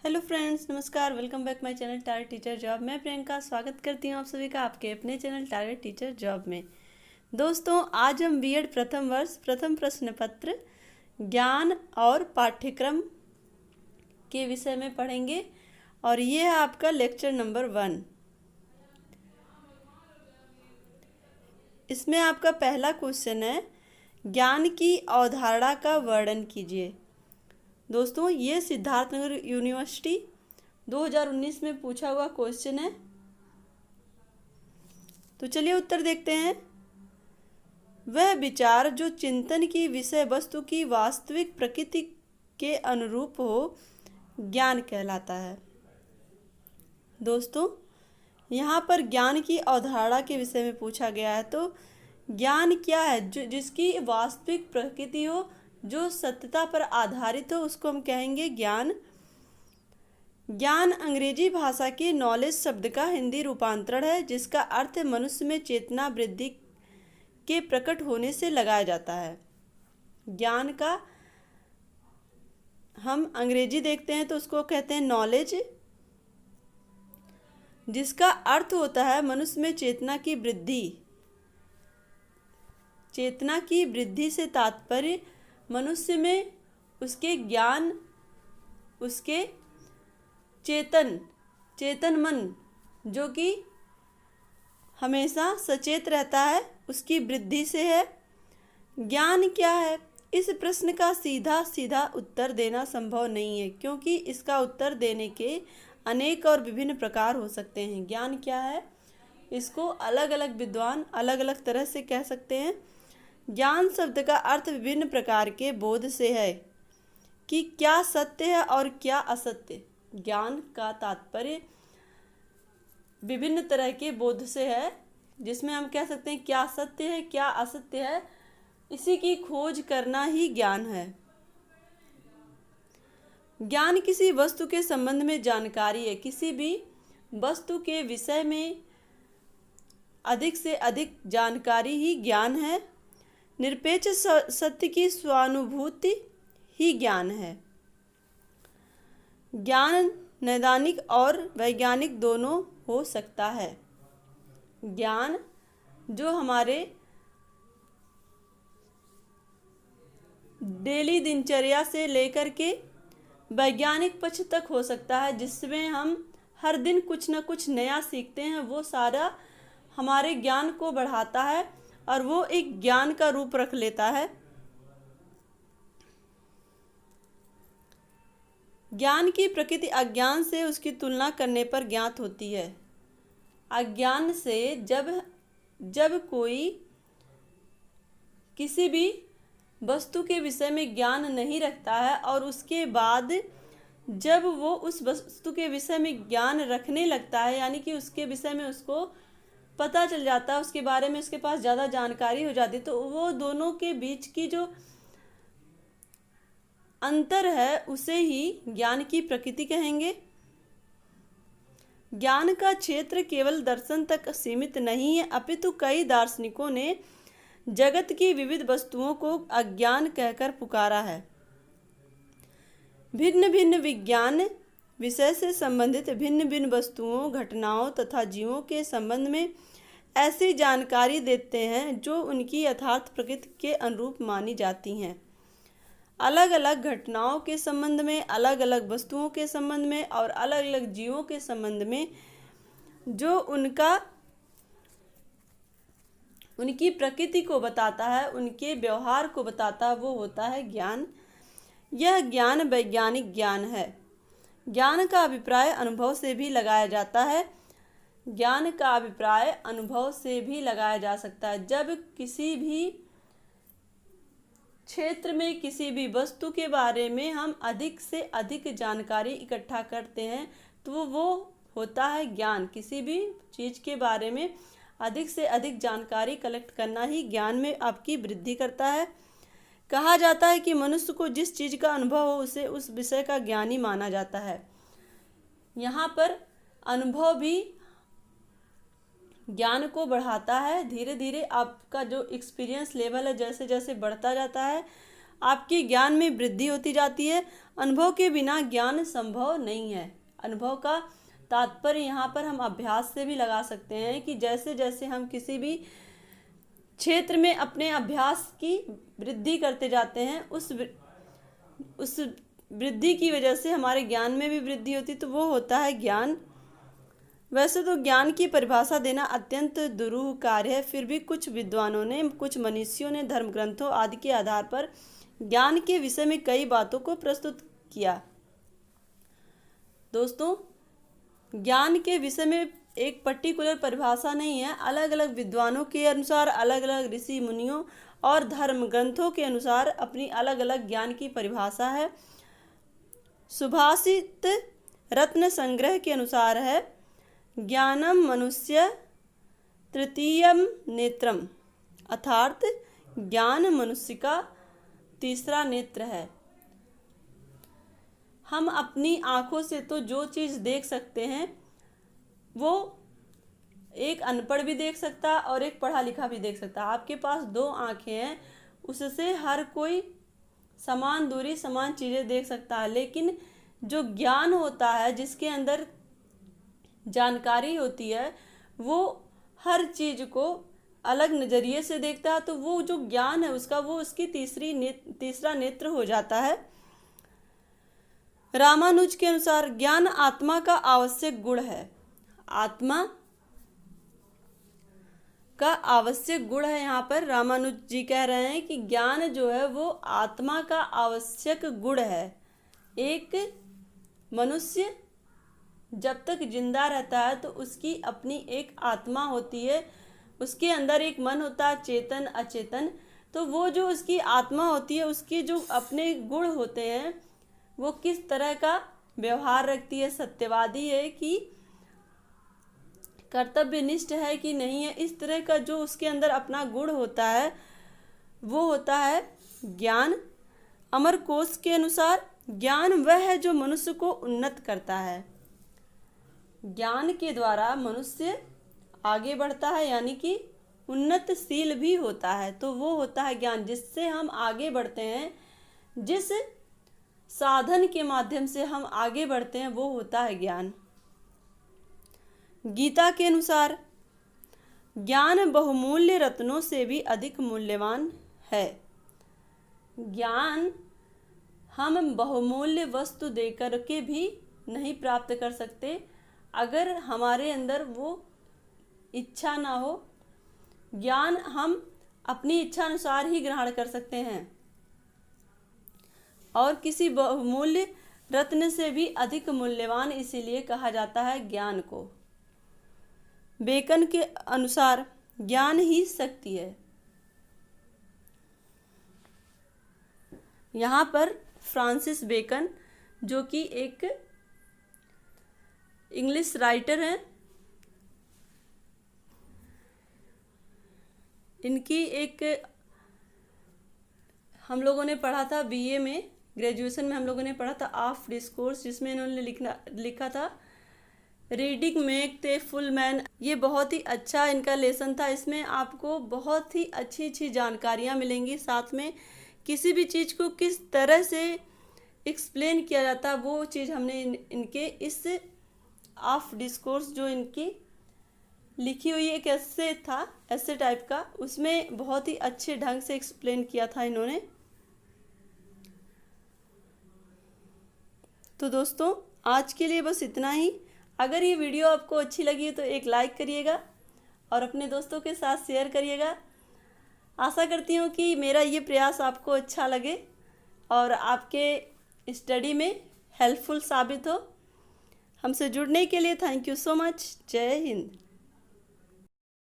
Hello friends, नमस्कार। Welcome back my channel target teacher job. मैं प्रियंका स्वागत करती हूँ आप सभी का आपके अपने चैनल टारगेट टीचर जॉब में। दोस्तों, आज हम बीएड प्रथम वर्ष प्रथम प्रश्न पत्र ज्ञान और पाठ्यक्रम के विषय में पढ़ेंगे और ये है आपका लेक्चर नंबर 1। इसमें आपका पहला क्वेश्चन है, ज्ञान की अवधारणा का वर्णन कीजिए। दोस्तों, ये सिद्धार्थनगर यूनिवर्सिटी 2019 में पूछा हुआ क्वेश्चन है। तो चलिए उत्तर देखते हैं। वह विचार जो चिंतन की विषय वस्तु की वास्तविक प्रकृति के अनुरूप हो, ज्ञान कहलाता है। दोस्तों, यहाँ पर ज्ञान की अवधारणा के विषय में पूछा गया है। तो ज्ञान क्या है? जो जिसकी वास्तविक प्रकृति हो, जो सत्यता पर आधारित हो, उसको हम कहेंगे ज्ञान। ज्ञान अंग्रेजी भाषा के नॉलेज शब्द का हिंदी रूपांतरण है, जिसका अर्थ मनुष्य में चेतना वृद्धि के प्रकट होने से लगाया जाता है। ज्ञान का हम अंग्रेजी देखते हैं तो उसको कहते हैं नॉलेज, जिसका अर्थ होता है मनुष्य में चेतना की वृद्धि। चेतना की वृद्धि से तात्पर्य मनुष्य में उसके ज्ञान, उसके चेतन मन जो कि हमेशा सचेत रहता है, उसकी वृद्धि से है। ज्ञान क्या है? इस प्रश्न का सीधा उत्तर देना संभव नहीं है, क्योंकि इसका उत्तर देने के अनेक और विभिन्न प्रकार हो सकते हैं। ज्ञान क्या है, इसको अलग अलग विद्वान अलग अलग तरह से कह सकते हैं। ज्ञान शब्द का अर्थ विभिन्न प्रकार के बोध से है कि क्या सत्य है और क्या असत्य। ज्ञान का तात्पर्य विभिन्न तरह के बोध से है, जिसमें हम कह सकते हैं क्या सत्य है, क्या असत्य है। इसी की खोज करना ही ज्ञान है। ज्ञान किसी वस्तु के संबंध में जानकारी है। किसी भी वस्तु के विषय में अधिक से अधिक जानकारी ही ज्ञान है। निरपेक्ष सत्य की स्वानुभूति ही ज्ञान है। ज्ञान नैदानिक और वैज्ञानिक दोनों हो सकता है। ज्ञान जो हमारे डेली दिनचर्या से लेकर के वैज्ञानिक पक्ष तक हो सकता है, जिसमें हम हर दिन कुछ न कुछ नया सीखते हैं। वो सारा हमारे ज्ञान को बढ़ाता है और वो एक ज्ञान का रूप रख लेता है। ज्ञान की प्रकृति अज्ञान से उसकी तुलना करने पर ज्ञात होती है। अज्ञान से जब कोई किसी भी वस्तु के विषय में ज्ञान नहीं रखता है और उसके बाद जब वो उस वस्तु के विषय में ज्ञान रखने लगता है, यानी कि उसके विषय में उसको पता चल जाता है, उसके बारे में उसके पास ज़्यादा जानकारी हो जाती है, तो वो दोनों के बीच की जो अंतर है उसे ही ज्ञान की प्रकृति कहेंगे। ज्ञान का क्षेत्र केवल दर्शन तक सीमित नहीं है, अपितु कई दार्शनिकों ने जगत की विविध वस्तुओं को अज्ञान कहकर पुकारा है। भिन्न भिन्न विज्ञान विषय से संबंधित भिन्न भिन्न वस्तुओं, घटनाओं तथा जीवों के संबंध में ऐसी जानकारी देते हैं जो उनकी यथार्थ प्रकृति के अनुरूप मानी जाती हैं। अलग अलग घटनाओं के संबंध में, अलग अलग वस्तुओं के संबंध में और अलग अलग जीवों के संबंध में जो उनकी प्रकृति को बताता है, उनके व्यवहार को बताता है, वो होता है ज्ञान। यह ज्ञान वैज्ञानिक ज्ञान है। ज्ञान का अभिप्राय अनुभव से भी लगाया जाता है। ज्ञान का अभिप्राय अनुभव से भी लगाया जा सकता है। जब किसी भी क्षेत्र में किसी भी वस्तु के बारे में हम अधिक से अधिक जानकारी इकट्ठा करते हैं तो वो होता है ज्ञान। किसी भी चीज़ के बारे में अधिक से अधिक जानकारी कलेक्ट करना ही ज्ञान में आपकी वृद्धि करता है। कहा जाता है कि मनुष्य को जिस चीज़ का अनुभव हो उसे उस विषय का ज्ञानी माना जाता है। यहाँ पर अनुभव भी ज्ञान को बढ़ाता है। धीरे धीरे आपका जो एक्सपीरियंस लेवल है जैसे जैसे बढ़ता जाता है, आपके ज्ञान में वृद्धि होती जाती है। अनुभव के बिना ज्ञान संभव नहीं है। अनुभव का तात्पर्य यहाँ पर हम अभ्यास से भी लगा सकते हैं कि जैसे जैसे हम किसी भी क्षेत्र में अपने अभ्यास की वृद्धि करते जाते हैं, उस वृद्धि की वजह से हमारे ज्ञान में भी वृद्धि होती, तो वो होता है ज्ञान। वैसे तो ज्ञान की परिभाषा देना अत्यंत दुरूह कार्य है, फिर भी कुछ विद्वानों ने, कुछ मनीषियों ने धर्म ग्रंथों आदि के आधार पर ज्ञान के विषय में कई बातों को प्रस्तुत किया। दोस्तों, ज्ञान के विषय में एक पर्टिकुलर परिभाषा नहीं है। अलग अलग विद्वानों के अनुसार, अलग अलग ऋषि मुनियों और धर्म ग्रंथों के अनुसार अपनी अलग अलग ज्ञान की परिभाषा है। सुभाषित रत्न संग्रह के अनुसार है, ज्ञानम मनुष्य तृतीयम नेत्रम, अर्थात ज्ञान मनुष्य का तीसरा नेत्र है। हम अपनी आँखों से तो जो चीज़ देख सकते हैं वो एक अनपढ़ भी देख सकता है और एक पढ़ा लिखा भी देख सकता है। आपके पास दो आँखें हैं, उससे हर कोई समान दूरी, समान चीज़ें देख सकता है, लेकिन जो ज्ञान होता है, जिसके अंदर जानकारी होती है, वो हर चीज़ को अलग नज़रिए से देखता है। तो वो जो ज्ञान है उसका, वो उसकी तीसरा नेत्र हो जाता है। रामानुज के अनुसार ज्ञान आत्मा का आवश्यक गुण है। आत्मा का आवश्यक गुण है। यहाँ पर रामानुज जी कह रहे हैं कि ज्ञान जो है वो आत्मा का आवश्यक गुण है। एक मनुष्य जब तक जिंदा रहता है तो उसकी अपनी एक आत्मा होती है, उसके अंदर एक मन होता है, चेतन अचेतन। तो वो जो उसकी आत्मा होती है, उसके जो अपने गुण होते हैं, वो किस तरह का व्यवहार रखती है, सत्यवादी है कि कर्तव्यनिष्ठ है कि नहीं है, इस तरह का जो उसके अंदर अपना गुण होता है वो होता है ज्ञान। अमरकोश के अनुसार ज्ञान वह है जो मनुष्य को उन्नत करता है। ज्ञान के द्वारा मनुष्य आगे बढ़ता है, यानी कि उन्नतशील भी होता है। तो वो होता है ज्ञान, जिससे हम आगे बढ़ते हैं, जिस साधन के माध्यम से हम आगे बढ़ते हैं, वो होता है ज्ञान। गीता के अनुसार ज्ञान बहुमूल्य रत्नों से भी अधिक मूल्यवान है। ज्ञान हम बहुमूल्य वस्तु देकर के भी नहीं प्राप्त कर सकते, अगर हमारे अंदर वो इच्छा ना हो। ज्ञान हम अपनी इच्छा अनुसार ही ग्रहण कर सकते हैं और किसी बहुमूल्य रत्न से भी अधिक मूल्यवान इसीलिए कहा जाता है ज्ञान को। बेकन के अनुसार ज्ञान ही शक्ति है। यहाँ पर फ्रांसिस बेकन, जो कि एक इंग्लिश राइटर हैं, इनकी एक हम लोगों ने पढ़ा था बीए में, ग्रेजुएशन में हम लोगों ने पढ़ा था ऑफ डिस्कोर्स, जिसमें इन्होंने लिखा था reading make the full man. ये बहुत ही अच्छा इनका लेसन था। इसमें आपको बहुत ही अच्छी अच्छी जानकारियाँ मिलेंगी, साथ में किसी भी चीज़ को किस तरह से एक्सप्लेन किया जाता है वो चीज़ हमने इनके इस ऑफ डिस्कोर्स, जो इनकी लिखी हुई एक ऐसे था, ऐसे टाइप का, उसमें बहुत ही अच्छे ढंग से एक्सप्लेन किया था इन्होंने। तो दोस्तों, आज के लिए बस इतना ही। अगर ये वीडियो आपको अच्छी लगी तो एक लाइक करिएगा और अपने दोस्तों के साथ शेयर करिएगा। आशा करती हूँ कि मेरा ये प्रयास आपको अच्छा लगे और आपके स्टडी में हेल्पफुल साबित हो। हमसे जुड़ने के लिए थैंक यू सो मच। जय हिंद।